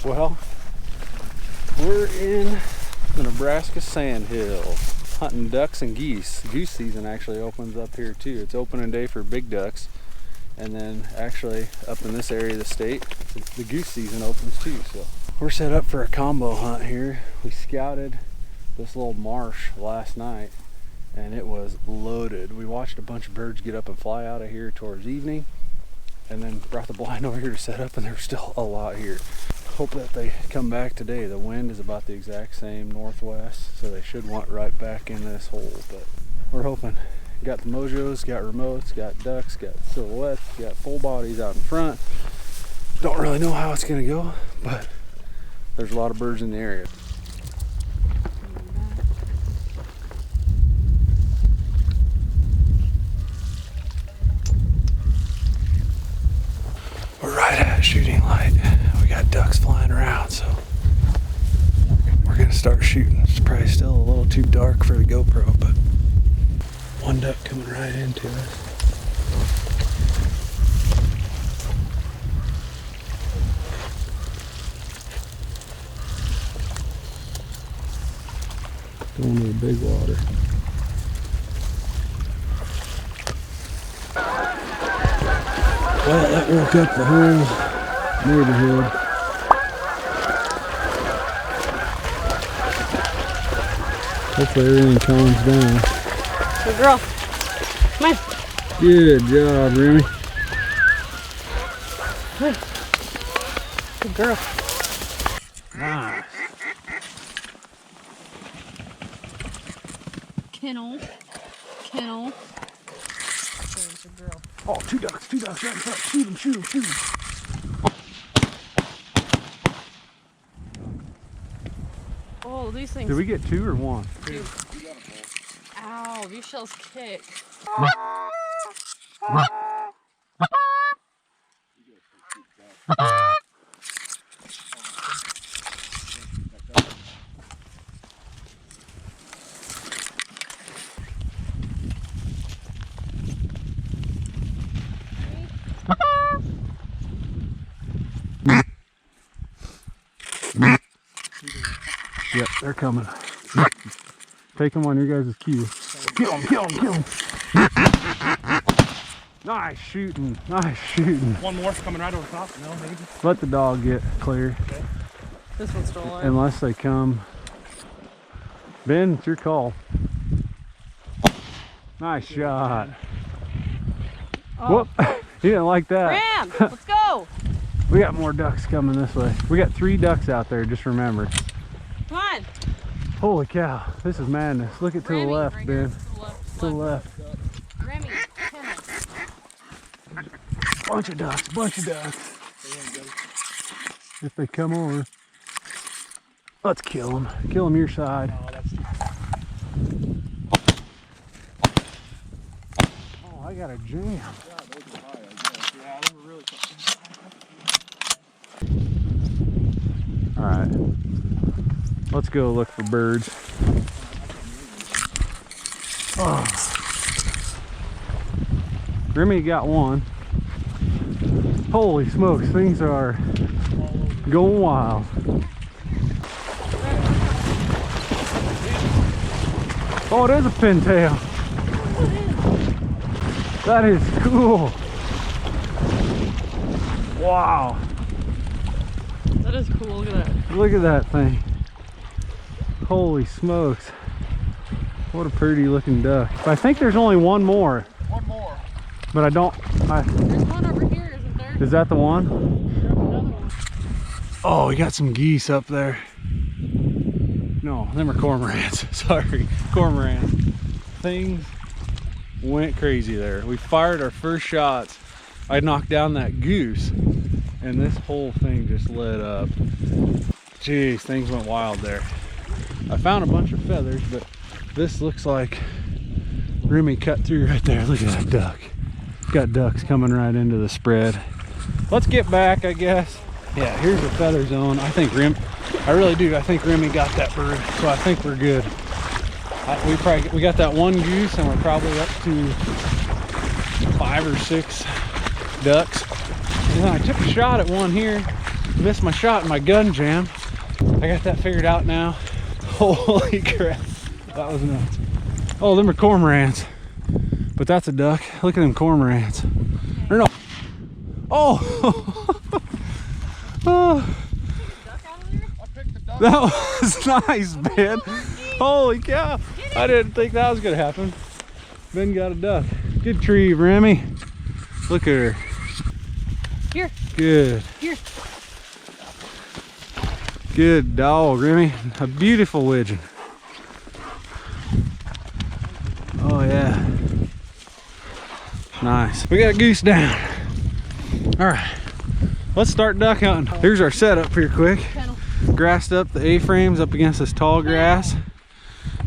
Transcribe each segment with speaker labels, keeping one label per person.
Speaker 1: Well, we're in the Nebraska Sandhills, hunting ducks and geese. Goose season actually opens up here too. It's opening day for big ducks, and then actually up in this area of the state, the goose season opens too. So we're set up for a combo hunt here. We scouted this little marsh last night, and it was loaded. We watched a bunch of birds get up and fly out of here towards evening, and then brought the blind over here to set up, and there's still a lot here. Hope that they come back today. The wind is about the exact same northwest, so they should want right back in this hole, but we're hoping. Got the mojos, got remotes, got ducks, got silhouettes, got full bodies out in front. Don't really know how it's gonna go, but there's a lot of birds in the area. We're right at shooting light. We got ducks flying around, so we're gonna start shooting. It's probably still a little too dark for the GoPro, but one duck coming right into us. Going to the big water. Well, that woke up the whole neighborhood. Hopefully everything calms down.
Speaker 2: Good girl. Come on.
Speaker 1: Good job, Remy.
Speaker 2: Come on. Good girl.
Speaker 1: Nice.
Speaker 2: Kennel. Kennel. There's a girl.
Speaker 1: Oh, two ducks right in front. Shoot them, shoot them, shoot them.
Speaker 2: Oh, these things.
Speaker 1: Did we get two or one?
Speaker 2: Two. Ow, these shells kick.
Speaker 1: Yep, they're coming. Take them on your guys' cue. Kill them, kill them, kill them. Nice shooting, nice shooting.
Speaker 3: One more coming right over top. No, maybe.
Speaker 1: Let the dog get clear.
Speaker 3: Okay.
Speaker 2: This one's still alive.
Speaker 1: Unless they come. Ben, it's your call. Nice shot.
Speaker 2: Oh.
Speaker 1: Whoop, he didn't like that.
Speaker 2: Ram, let's go.
Speaker 1: We got more ducks coming this way. We got 3 ducks out there, just remember.
Speaker 2: Come on.
Speaker 1: Holy cow, this is madness. Look at to the
Speaker 2: Remy,
Speaker 1: left,
Speaker 2: right
Speaker 1: Ben.
Speaker 2: here. To the left.
Speaker 1: To the left.
Speaker 2: Remy, kennel.
Speaker 1: Bunch of ducks, bunch of ducks. If they come over, let's kill them. Kill them your side.
Speaker 3: Oh, that's too
Speaker 1: Oh, I got a jam.
Speaker 3: Yeah, those were high, I guess. Yeah, they were really tough.
Speaker 1: All right, let's go look for birds. Oh. Remy got one. Holy smokes, things are going wild. Oh, it is a pintail. That is cool. Wow.
Speaker 2: That is cool. Look at that.
Speaker 1: Look at that thing. Holy smokes. What a pretty looking duck. But I think there's only one more.
Speaker 3: One more.
Speaker 1: But I don't.
Speaker 2: There's one over here, isn't there?
Speaker 1: Is that the one?
Speaker 2: There's another one.
Speaker 1: Oh, we got some geese up there. No, them are cormorants. Sorry, cormorants. Things went crazy there. We fired our first shots. I knocked down that goose, and this whole thing just lit up. Jeez, things went wild there. I found a bunch of feathers, but this looks like Remy cut through right there. Look at that duck. Got ducks coming right into the spread. Let's get back, I guess. Yeah, here's the feather zone. I think I really do. I think Remy got that bird, so I think we're good. We got that one goose, and we're probably up to 5 or 6 ducks. And then I took a shot at one here. Missed my shot in my gun jam. I got that figured out now. Holy crap. That was nuts. Oh, them are cormorants. But that's a duck. Look at them cormorants. Or no. Oh! Oh. That was nice, Ben. Holy cow. I didn't think that was going to happen. Ben got a duck. Good tree, Remy. Look at her.
Speaker 2: Here.
Speaker 1: Good.
Speaker 2: Here.
Speaker 1: Good dog, Remy. A beautiful widgeon. Oh yeah. Nice. We got a goose down. All right. Let's start duck hunting. Here's our setup here quick. Grassed up the A-frames up against this tall grass.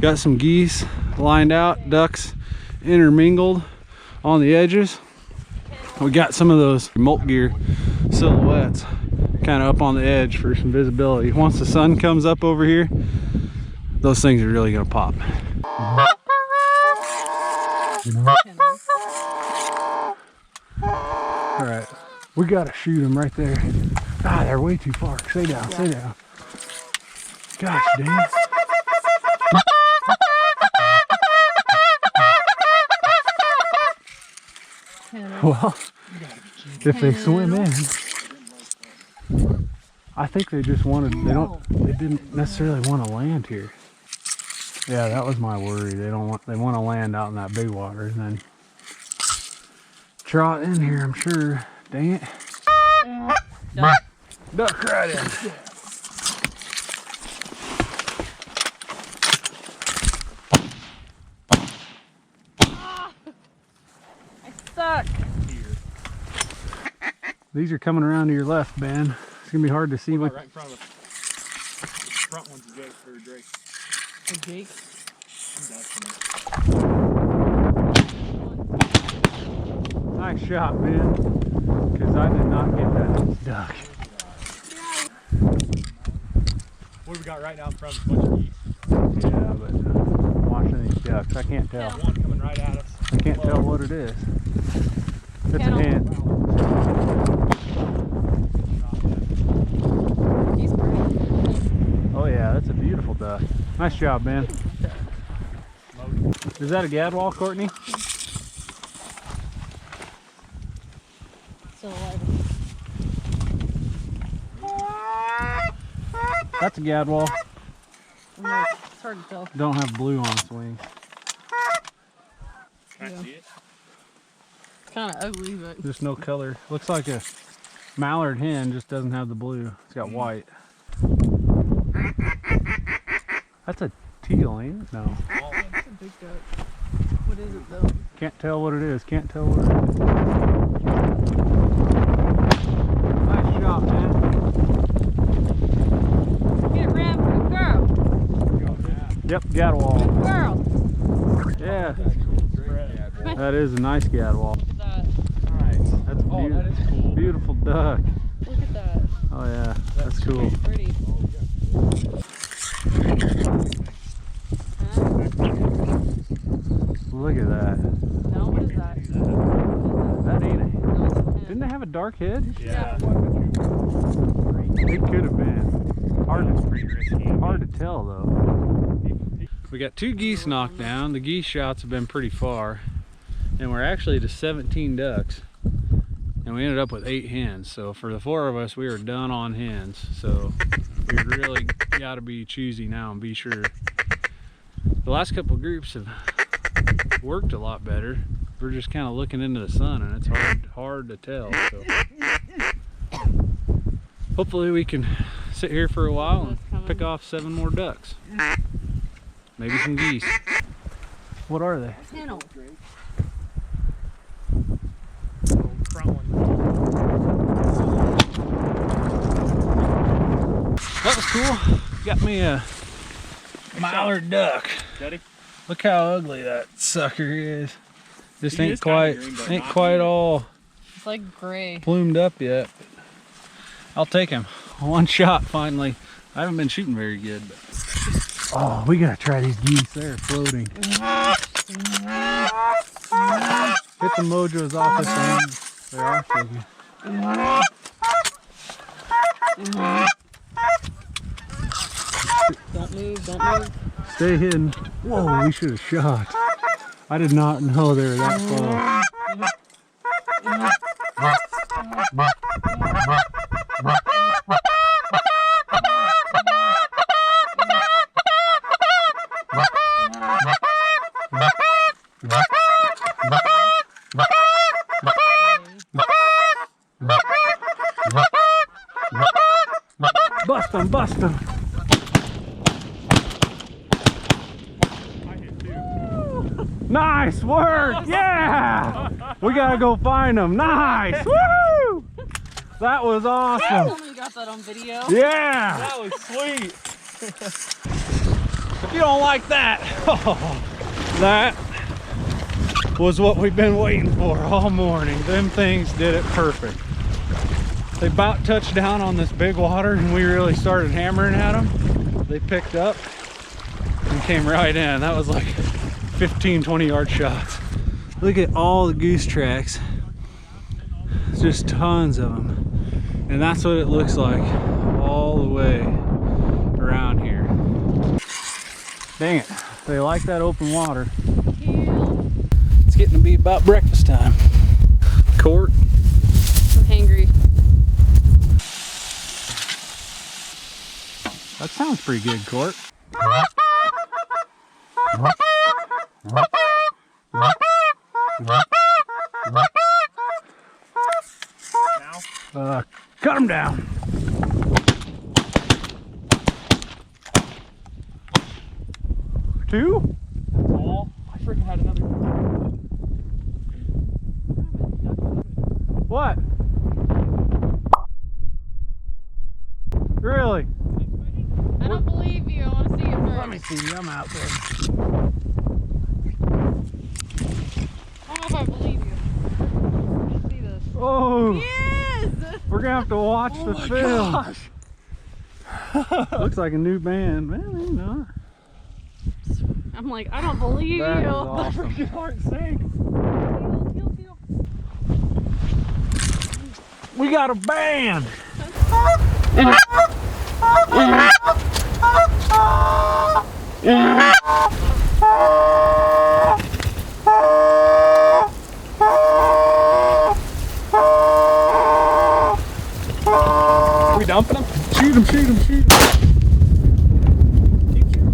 Speaker 1: Got some geese lined out, ducks intermingled on the edges. We got some of those molt gear silhouettes kind of up on the edge for some visibility. Once the sun comes up over here, those things are really gonna pop. All right, we gotta shoot them right there. Ah, they're way too far. Stay down, stay down. Gosh dang. Well, if they swim in, I think they just wanted, they didn't necessarily want to land here. Yeah, that was my worry. They want to land out in that big water and then trot in here, I'm sure. Dang it.
Speaker 2: Duck.
Speaker 1: Duck right in.
Speaker 2: Stuck.
Speaker 1: These are coming around to your left, Ben. It's gonna be hard to see what.
Speaker 3: Right in front of us. The front one's a Jake or a Drake.
Speaker 2: A Jake.
Speaker 1: Nice shot, Ben. Because I did not get that duck.
Speaker 3: What do we got right now in front of us? A bunch of geese.
Speaker 1: Yeah, but I'm watching these ducks. I can't tell.
Speaker 3: One coming right at us.
Speaker 1: I can't tell what it is. It's a hen.
Speaker 2: He's pretty.
Speaker 1: Oh yeah, that's a beautiful duck. Nice job, Ben. Is that a gadwall, Courtney?
Speaker 2: Still alive.
Speaker 1: That's a gadwall.
Speaker 2: It's hard to tell.
Speaker 1: Don't have blue on its wings.
Speaker 3: Can I see it?
Speaker 2: It's kind of ugly, but
Speaker 1: Just no color. Looks like a mallard hen, just doesn't have the blue. It's got white. That's a teal, ain't it? No.
Speaker 2: it's a big duck. What is it though?
Speaker 1: Can't tell what it is. Can't tell what it is. Nice shot, man.
Speaker 2: Get it, Ram. Good girl.
Speaker 1: Yep, gadwall.
Speaker 2: Good girl.
Speaker 1: Yeah. That is a nice gadwall.
Speaker 2: Look at that.
Speaker 1: Nice. That's beautiful.
Speaker 3: That is cool.
Speaker 1: Beautiful duck.
Speaker 2: Look at that.
Speaker 1: Oh yeah, that's cool.
Speaker 2: It's pretty.
Speaker 1: Look at that.
Speaker 2: No, what is that?
Speaker 1: That ain't it.
Speaker 2: No, it's a hen.
Speaker 1: Didn't they have a dark head?
Speaker 3: Yeah.
Speaker 1: It could have been. Hard to tell though. We got 2 geese knocked down. The geese shots have been pretty far. And we're actually to 17 ducks. And we ended up with 8 hens. So for the 4 of us, we are done on hens. So we really got to be choosy now and be sure. The last couple of groups have worked a lot better. We're just kind of looking into the sun and it's hard to tell. So hopefully we can sit here for a while and pick off 7 more ducks. Maybe some geese. What are they?
Speaker 2: Channel.
Speaker 3: Front one.
Speaker 1: That was cool. Got me a mallard duck.
Speaker 3: Daddy?
Speaker 1: Look how ugly that sucker is. Just
Speaker 3: He
Speaker 1: ain't
Speaker 3: is kinda
Speaker 1: quite
Speaker 3: green, but
Speaker 1: ain't
Speaker 3: not
Speaker 1: quite
Speaker 3: green.
Speaker 1: all
Speaker 2: It's like gray.
Speaker 1: plumed up yet. I'll take him. 1 shot finally. I haven't been shooting very good, but oh, we gotta try these geese. They're floating. Hit the mojos off this thing. They are shaking.
Speaker 2: Don't move, don't move.
Speaker 1: Stay hidden. Whoa, we should have shot. I did not know they were that close. Bust them, bust them. Nice work! Yeah! We gotta go find them. Nice! Woo! That was awesome.
Speaker 2: Somebody got that on video.
Speaker 1: Yeah!
Speaker 3: That was sweet.
Speaker 1: If you don't like that, that was what we've been waiting for all morning. Them things did it perfect. They about touched down on this big water and we really started hammering at them. They picked up and came right in. That was like 15, 20-yard shots. Look at all the goose tracks. Just tons of them. And that's what it looks like all the way around here. Dang it, they like that open water. It's getting to be about breakfast time. Court.
Speaker 2: I'm hangry.
Speaker 1: That sounds pretty good, Court. Cut them down. Two?
Speaker 3: That's all. I freaking had another.
Speaker 1: What? Really?
Speaker 2: I don't believe you. I want to see it first.
Speaker 1: Let me see. I'm out there.
Speaker 2: I don't know if I believe you. Let's see this.
Speaker 1: Oh!
Speaker 2: Yes!
Speaker 1: We're gonna have to watch the film.
Speaker 3: Gosh.
Speaker 1: Looks like a new band. Well, maybe not.
Speaker 2: I'm like, I don't believe
Speaker 1: That
Speaker 2: you.
Speaker 1: is awesome.
Speaker 3: Freaking heart sank.
Speaker 1: We got a band.
Speaker 3: Are we dumping them?
Speaker 1: Shoot him, shoot him, shoot him.
Speaker 3: Keep shooting.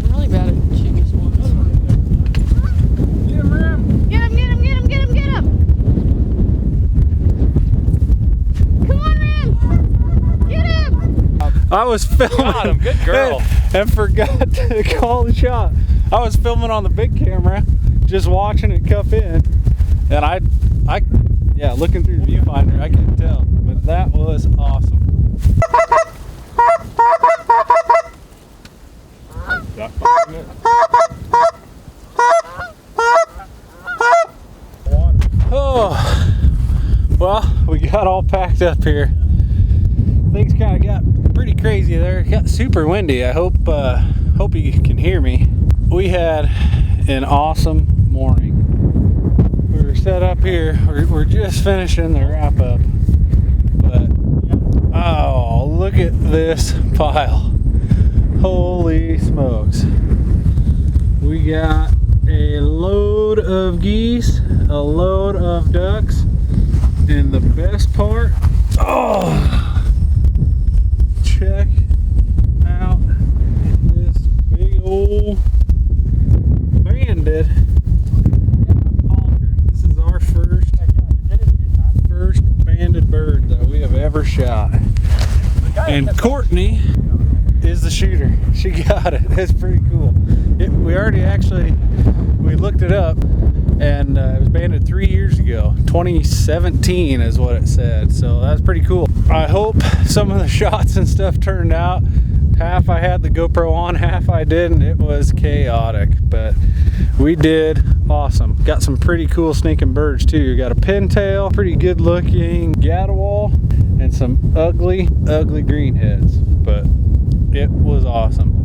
Speaker 2: I'm really bad at shooting these ones.
Speaker 1: Get him, Ram.
Speaker 2: Get him, get him, get him, get him, get him! Come on, Ram! Get him!
Speaker 1: I was filming.
Speaker 3: Got him, good girl.
Speaker 1: And forgot to call the shot. I was filming on the big camera, just watching it cup in. And yeah, looking through the viewfinder, I couldn't tell. But that was awesome. Oh, well, we got all packed up here. Things kind of got pretty crazy there. It got super windy. I hope you can hear me. We had an awesome morning. We were set up here. We're just finishing the wrap up. But oh, look at this pile. Holy smokes. We got a load of geese, a load of ducks, and the best part, oh, check out this big old banded honker. This is our first banded bird that we have ever shot. And Courtney is the shooter. She got it. That's pretty cool. We looked it up, and it was banded 3 years ago. 2017 is what it said. So that's pretty cool. I hope some of the shots and stuff turned out. Half I had the GoPro on, half I didn't. It was chaotic, but we did awesome. Got some pretty cool sneaking birds too. Got a pintail, pretty good looking gadwall, and some ugly greenheads, but it was awesome.